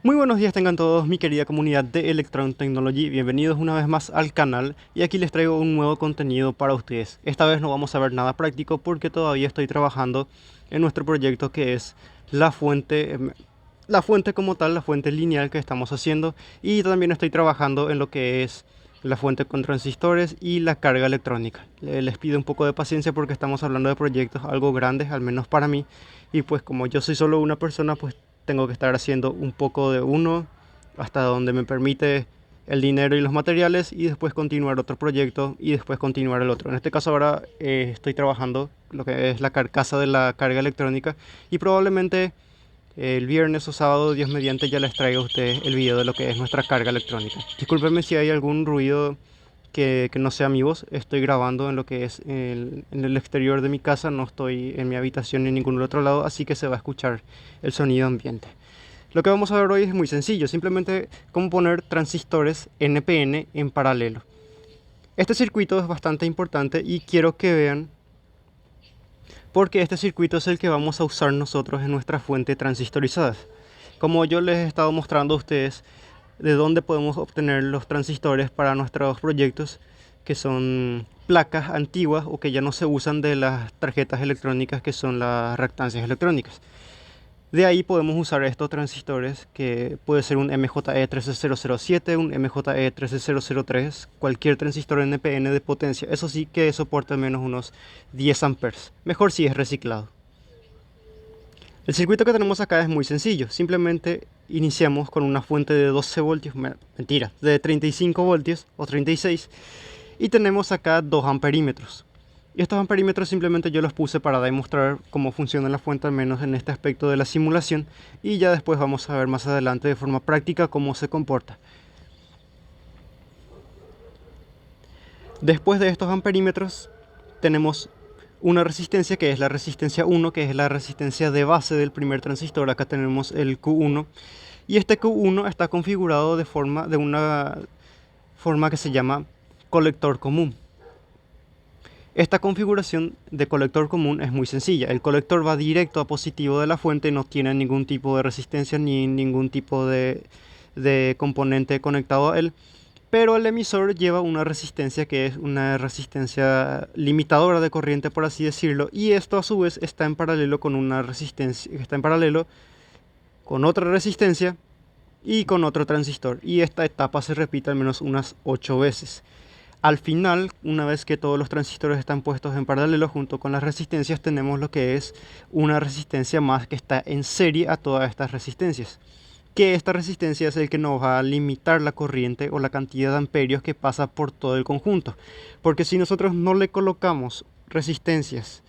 Muy buenos días tengan todos mi querida comunidad de Electron Technology, bienvenidos una vez más al canal y aquí les traigo un nuevo contenido para ustedes. Esta vez no vamos a ver nada práctico porque todavía estoy trabajando en nuestro proyecto que es la fuente como tal, la fuente lineal que estamos haciendo, y también estoy trabajando en lo que es la fuente con transistores y la carga electrónica. Les pido un poco de paciencia porque estamos hablando de proyectos algo grandes, al menos para mí, y pues como yo soy solo una persona, pues tengo que estar haciendo un poco de uno hasta donde me permite el dinero y los materiales, y después continuar otro proyecto y después continuar el otro. En este caso ahora estoy trabajando lo que es la carcasa de la carga electrónica, y probablemente el viernes o sábado, Dios mediante, ya les traigo a ustedes el video de lo que es nuestra carga electrónica. Discúlpenme si hay algún ruido que no sea mi voz. Estoy grabando en lo que es en el exterior de mi casa, no estoy en mi habitación ni en ningún otro lado, así que se va a escuchar el sonido ambiente. Lo que vamos a ver hoy es muy sencillo, simplemente cómo poner transistores NPN en paralelo. Este circuito es bastante importante y quiero que vean porque este circuito es el que vamos a usar nosotros en nuestra fuente transistorizada. Como yo les he estado mostrando a ustedes de dónde podemos obtener los transistores para nuestros proyectos, que son placas antiguas o que ya no se usan de las tarjetas electrónicas, que son las reactancias electrónicas. De ahí podemos usar estos transistores, que puede ser un MJE13007, un MJE13003, cualquier transistor NPN de potencia. Eso sí que soporta al menos unos 10 amperes. Mejor si es reciclado. El circuito que tenemos acá es muy sencillo. Simplemente iniciamos con una fuente de 12 voltios, mentira, de 35 voltios o 36. Y tenemos acá 2 amperímetros. Y estos amperímetros simplemente yo los puse para demostrar cómo funciona la fuente, al menos en este aspecto de la simulación, y ya después vamos a ver más adelante de forma práctica cómo se comporta. Después de estos amperímetros tenemos una resistencia que es la resistencia 1, que es la resistencia de base del primer transistor. Acá tenemos el Q1, y este Q1 está configurado de una forma que se llama colector común. Esta configuración de colector común es muy sencilla. El colector va directo a positivo de la fuente, no tiene ningún tipo de resistencia ni ningún tipo de componente conectado a él. Pero el emisor lleva una resistencia que es una resistencia limitadora de corriente, por así decirlo. Y esto a su vez está en paralelo con una resistencia, está en paralelo con otra resistencia y con otro transistor. Y esta etapa se repite al menos unas 8 veces. Al final, una vez que todos los transistores están puestos en paralelo junto con las resistencias, tenemos lo que es una resistencia más que está en serie a todas estas resistencias. Que esta resistencia es el que nos va a limitar la corriente o la cantidad de amperios que pasa por todo el conjunto. Porque si nosotros no le colocamos resistencias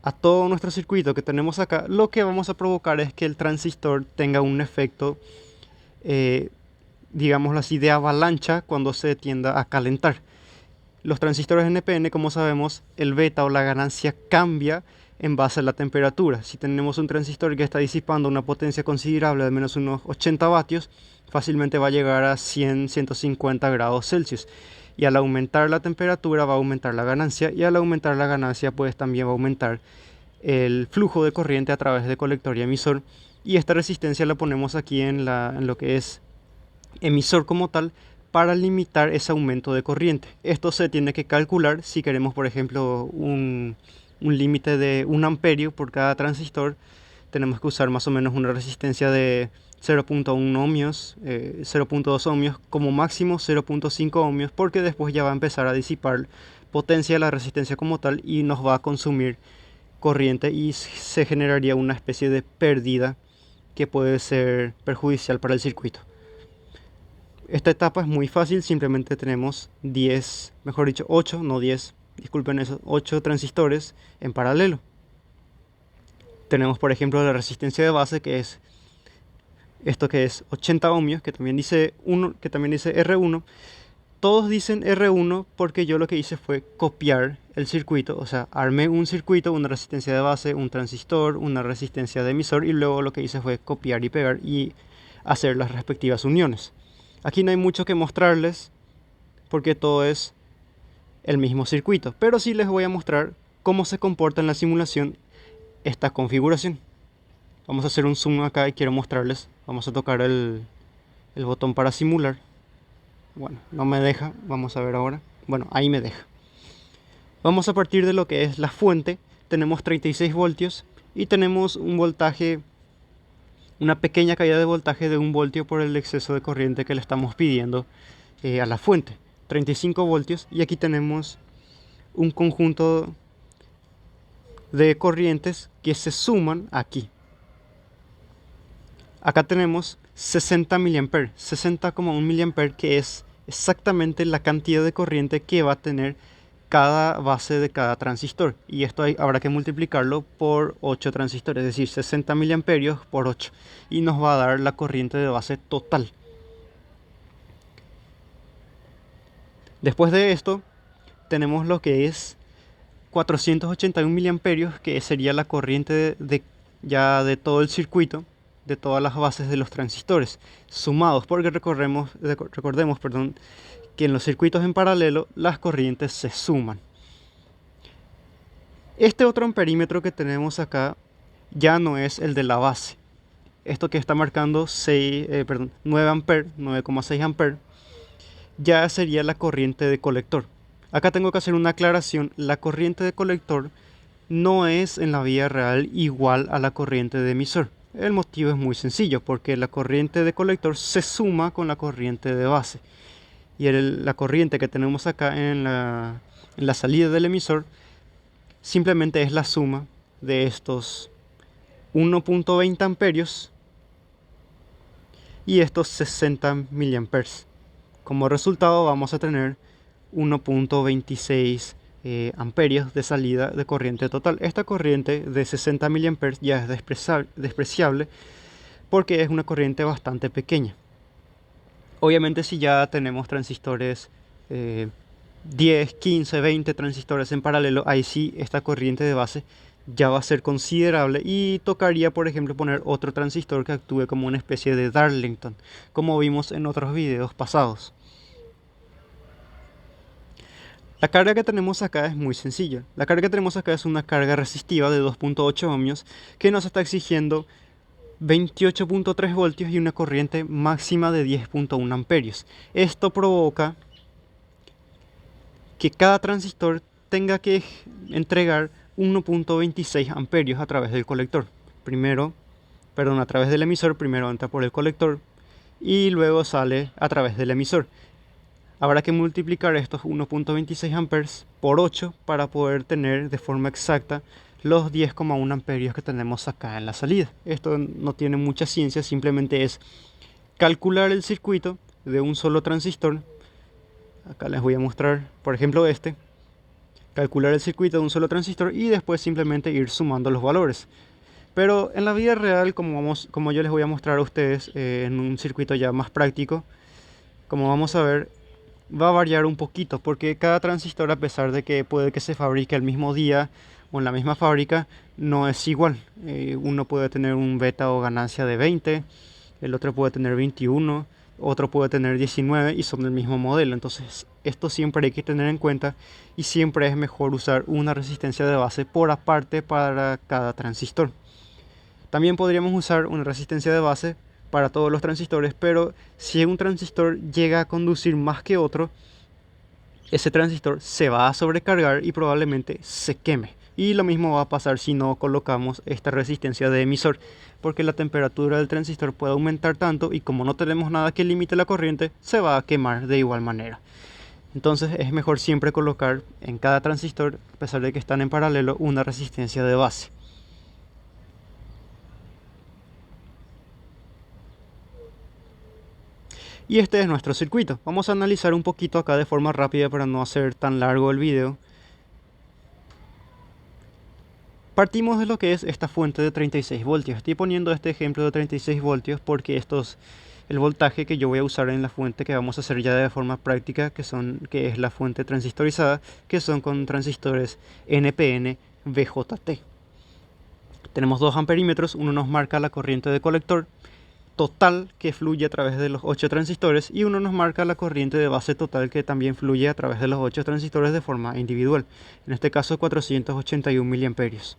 a todo nuestro circuito que tenemos acá, lo que vamos a provocar es que el transistor tenga un efecto, digámoslo así, de avalancha cuando se tienda a calentar. Los transistores NPN, como sabemos, el beta o la ganancia cambia en base a la temperatura. Si tenemos un transistor que está disipando una potencia considerable de menos unos 80 vatios, fácilmente va a llegar a 100-150 grados Celsius. Y al aumentar la temperatura va a aumentar la ganancia, y al aumentar la ganancia pues también va a aumentar el flujo de corriente a través de colector y emisor. Y esta resistencia la ponemos aquí en lo que es emisor como tal, para limitar ese aumento de corriente. Esto se tiene que calcular si queremos, por ejemplo, un límite de 1 amperio por cada transistor. Tenemos que usar más o menos una resistencia de 0.1 ohmios, 0.2 ohmios, como máximo 0.5 ohmios, porque después ya va a empezar a disipar potencia de la resistencia como tal y nos va a consumir corriente, y se generaría una especie de pérdida que puede ser perjudicial para el circuito. Esta etapa es muy fácil, simplemente tenemos 10, mejor dicho 8, no 10, disculpen eso, 8 transistores en paralelo. Tenemos por ejemplo la resistencia de base, que es esto, que es 80 ohmios, que también dice R1. Todos dicen R1 porque yo lo que hice fue copiar el circuito, o sea, armé un circuito, una resistencia de base, un transistor, una resistencia de emisor, y luego lo que hice fue copiar y pegar y hacer las respectivas uniones. Aquí no hay mucho que mostrarles porque todo es el mismo circuito, pero sí les voy a mostrar cómo se comporta en la simulación esta configuración. Vamos a hacer un zoom acá y quiero mostrarles Vamos a tocar el botón para simular. Bueno, no me deja, vamos a ver ahora. Bueno, ahí me deja. Vamos a partir de lo que es la fuente. Tenemos 36 voltios y tenemos un voltaje, una pequeña caída de voltaje de 1 voltio por el exceso de corriente que le estamos pidiendo a la fuente. 35 voltios, y aquí tenemos un conjunto de corrientes que se suman aquí. Acá tenemos 60 mA, 60,1 mA, que es exactamente la cantidad de corriente que va a tener cada base de cada transistor, y esto habrá que multiplicarlo por 8 transistores, es decir, 60 mA por 8, y nos va a dar la corriente de base total. Después de esto tenemos lo que es 481 mA, que sería la corriente ya de todo el circuito, de todas las bases de los transistores sumados, porque recordemos, que en los circuitos en paralelo las corrientes se suman. Este otro amperímetro que tenemos acá ya no es el de la base. Esto que está marcando 9 amperes, 9,6 amperes, ya sería la corriente de colector. Acá tengo que hacer una aclaración: la corriente de colector no es en la vida real igual a la corriente de emisor. El motivo es muy sencillo, porque la corriente de colector se suma con la corriente de base. Y la corriente que tenemos acá en la salida del emisor simplemente es la suma de estos 1,20 amperios y estos 60 miliamperes. Como resultado vamos a tener 1,26 amperios de salida de corriente total. Esta corriente de 60 miliamperes ya es despreciable porque es una corriente bastante pequeña. Obviamente, si ya tenemos transistores 10, 15, 20 transistores en paralelo, ahí sí esta corriente de base ya va a ser considerable, y tocaría, por ejemplo, poner otro transistor que actúe como una especie de Darlington, como vimos en otros videos pasados. La carga que tenemos acá es muy sencilla. La carga que tenemos acá es una carga resistiva de 2,8 ohmios que nos está exigiendo 28,3 voltios y una corriente máxima de 10,1 amperios. Esto provoca que cada transistor tenga que entregar 1,26 amperios a través del colector. A través del emisor, primero entra por el colector y luego sale a través del emisor. Habrá que multiplicar estos 1,26 amperes por 8 para poder tener de forma exacta los 10,1 amperios que tenemos acá en la salida. Esto no tiene mucha ciencia, simplemente es calcular el circuito de un solo transistor. Acá les voy a mostrar, por ejemplo, calcular el circuito de un solo transistor y después simplemente ir sumando los valores. Pero en la vida real, como yo les voy a mostrar a ustedes en un circuito ya más práctico, como vamos a ver, va a variar un poquito, porque cada transistor, a pesar de que puede que se fabrique el mismo día o en la misma fábrica, no es igual. Uno puede tener un beta o ganancia de 20, el otro puede tener 21, otro puede tener 19 y son del mismo modelo. Entonces esto siempre hay que tener en cuenta, y siempre es mejor usar una resistencia de base por aparte para cada transistor. También podríamos usar una resistencia de base para todos los transistores, pero si un transistor llega a conducir más que otro, ese transistor se va a sobrecargar y probablemente se queme. Y lo mismo va a pasar si no colocamos esta resistencia de emisor, porque la temperatura del transistor puede aumentar tanto, y como no tenemos nada que limite la corriente, se va a quemar de igual manera. Entonces es mejor siempre colocar en cada transistor, a pesar de que están en paralelo, una resistencia de base. Y este es nuestro circuito. Vamos a analizar un poquito acá de forma rápida para no hacer tan largo el video. Partimos de lo que es esta fuente de 36 voltios. Estoy poniendo este ejemplo de 36 voltios porque esto es el voltaje que yo voy a usar en la fuente que vamos a hacer ya de forma práctica, que es la fuente transistorizada, que son con transistores NPN VJT. Tenemos dos amperímetros, uno nos marca la corriente de colector total que fluye a través de los 8 transistores, y uno nos marca la corriente de base total que también fluye a través de los 8 transistores de forma individual, en este caso 481 miliamperios.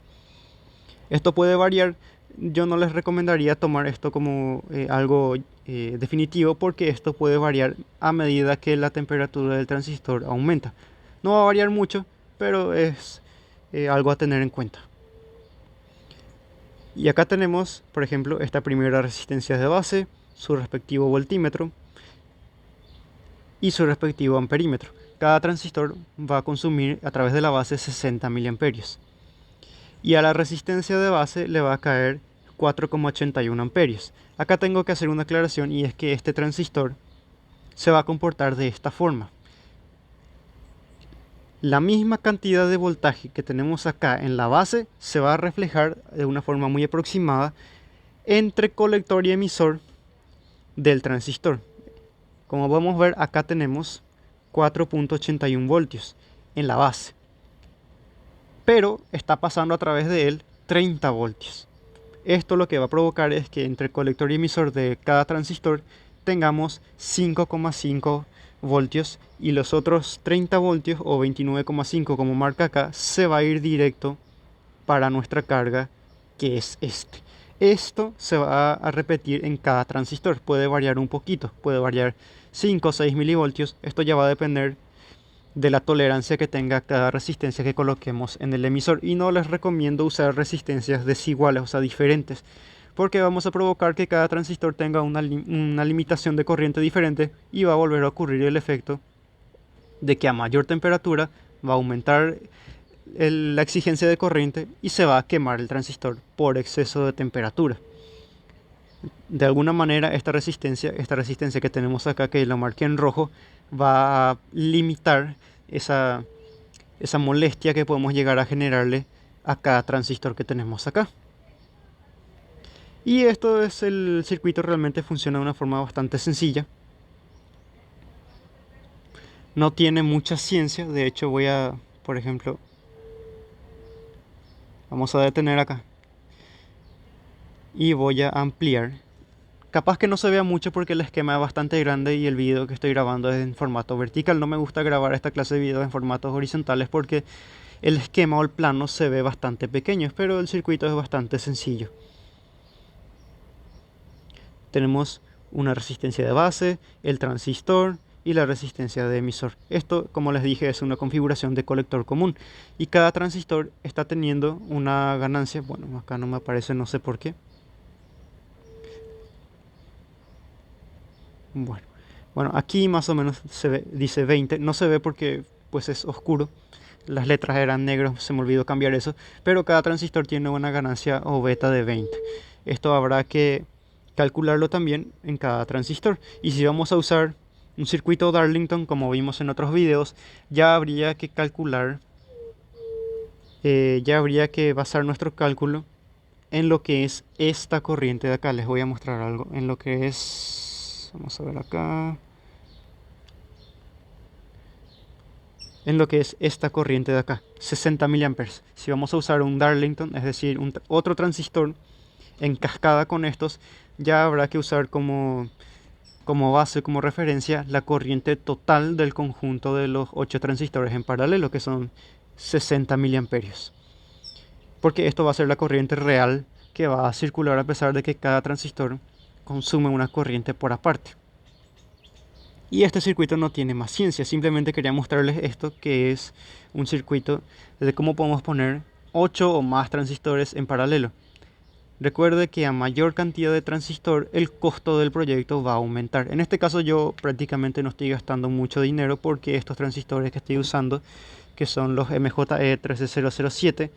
Esto puede variar yo no les recomendaría tomar esto como algo definitivo, porque esto puede variar a medida que la temperatura del transistor aumenta. No va a variar mucho, pero es algo a tener en cuenta. Y acá tenemos, por ejemplo, esta primera resistencia de base, su respectivo voltímetro y su respectivo amperímetro. Cada transistor va a consumir a través de la base 60 miliamperios. Y a la resistencia de base le va a caer 4,81 amperios. Acá tengo que hacer una aclaración, y es que este transistor se va a comportar de esta forma. La misma cantidad de voltaje que tenemos acá en la base se va a reflejar de una forma muy aproximada entre colector y emisor del transistor. Como podemos ver, acá tenemos 4,81 voltios en la base, pero está pasando a través de él 30 voltios. Esto lo que va a provocar es que entre colector y emisor de cada transistor tengamos 5,5 voltios, y los otros 30 voltios o 29,5 como marca acá se va a ir directo para nuestra carga, que es este. Esto se va a repetir en cada transistor, puede variar un poquito, puede variar 5 o 6 milivoltios. Esto ya va a depender de la tolerancia que tenga cada resistencia que coloquemos en el emisor, y no les recomiendo usar resistencias desiguales, o sea, diferentes, porque vamos a provocar que cada transistor tenga una limitación de corriente diferente, y va a volver a ocurrir el efecto de que a mayor temperatura va a aumentar la exigencia de corriente y se va a quemar el transistor por exceso de temperatura. De alguna manera esta resistencia que tenemos acá, que lo marqué en rojo, va a limitar esa molestia que podemos llegar a generarle a cada transistor que tenemos acá. Y esto es el circuito. Realmente funciona de una forma bastante sencilla. No tiene mucha ciencia. De hecho voy a, por ejemplo, vamos a detener acá y voy a ampliar. Capaz que no se vea mucho porque el esquema es bastante grande y el video que estoy grabando es en formato vertical. No me gusta grabar esta clase de videos en formatos horizontales porque el esquema o el plano se ve bastante pequeño, pero el circuito es bastante sencillo. Tenemos una resistencia de base, el transistor y la resistencia de emisor. Esto, como les dije, es una configuración de colector común, y cada transistor está teniendo una ganancia. Bueno, acá no me aparece, no sé por qué. Bueno, aquí más o menos se ve, dice 20. No se ve porque pues es oscuro. Las letras eran negras, se me olvidó cambiar eso. Pero cada transistor tiene una ganancia o beta de 20. Esto habrá que calcularlo también en cada transistor. Y si vamos a usar un circuito Darlington, como vimos en otros videos, ya habría que calcular, ya habría que basar nuestro cálculo en lo que es esta corriente de acá. Les voy a mostrar algo en lo que es, vamos a ver acá, en lo que es esta corriente de acá, 60 miliamperes. Si vamos a usar un Darlington, es decir, otro transistor en cascada con estos, ya habrá que usar como base, como referencia, la corriente total del conjunto de los 8 transistores en paralelo, que son 60 miliamperios. Porque esto va a ser la corriente real que va a circular, a pesar de que cada transistor consume una corriente por aparte. Y este circuito no tiene más ciencia, simplemente quería mostrarles esto, que es un circuito de cómo podemos poner 8 o más transistores en paralelo. Recuerde que a mayor cantidad de transistor, el costo del proyecto va a aumentar. En este caso yo prácticamente no estoy gastando mucho dinero, porque estos transistores que estoy usando, que son los MJE13007,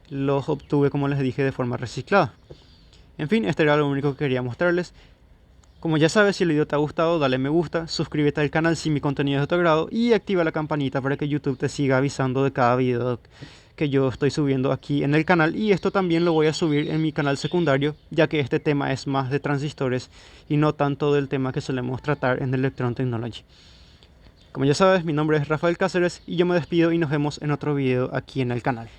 los obtuve, como les dije, de forma reciclada. En fin, este era lo único que quería mostrarles. Como ya sabes, si el video te ha gustado, dale me gusta, suscríbete al canal si mi contenido es de tu agrado, y activa la campanita para que YouTube te siga avisando de cada video que yo estoy subiendo aquí en el canal. Y esto también lo voy a subir en mi canal secundario, ya que este tema es más de transistores y no tanto del tema que solemos tratar en Electron Technology. Como ya sabes, mi nombre es Rafael Cáceres y yo me despido, y nos vemos en otro video aquí en el canal.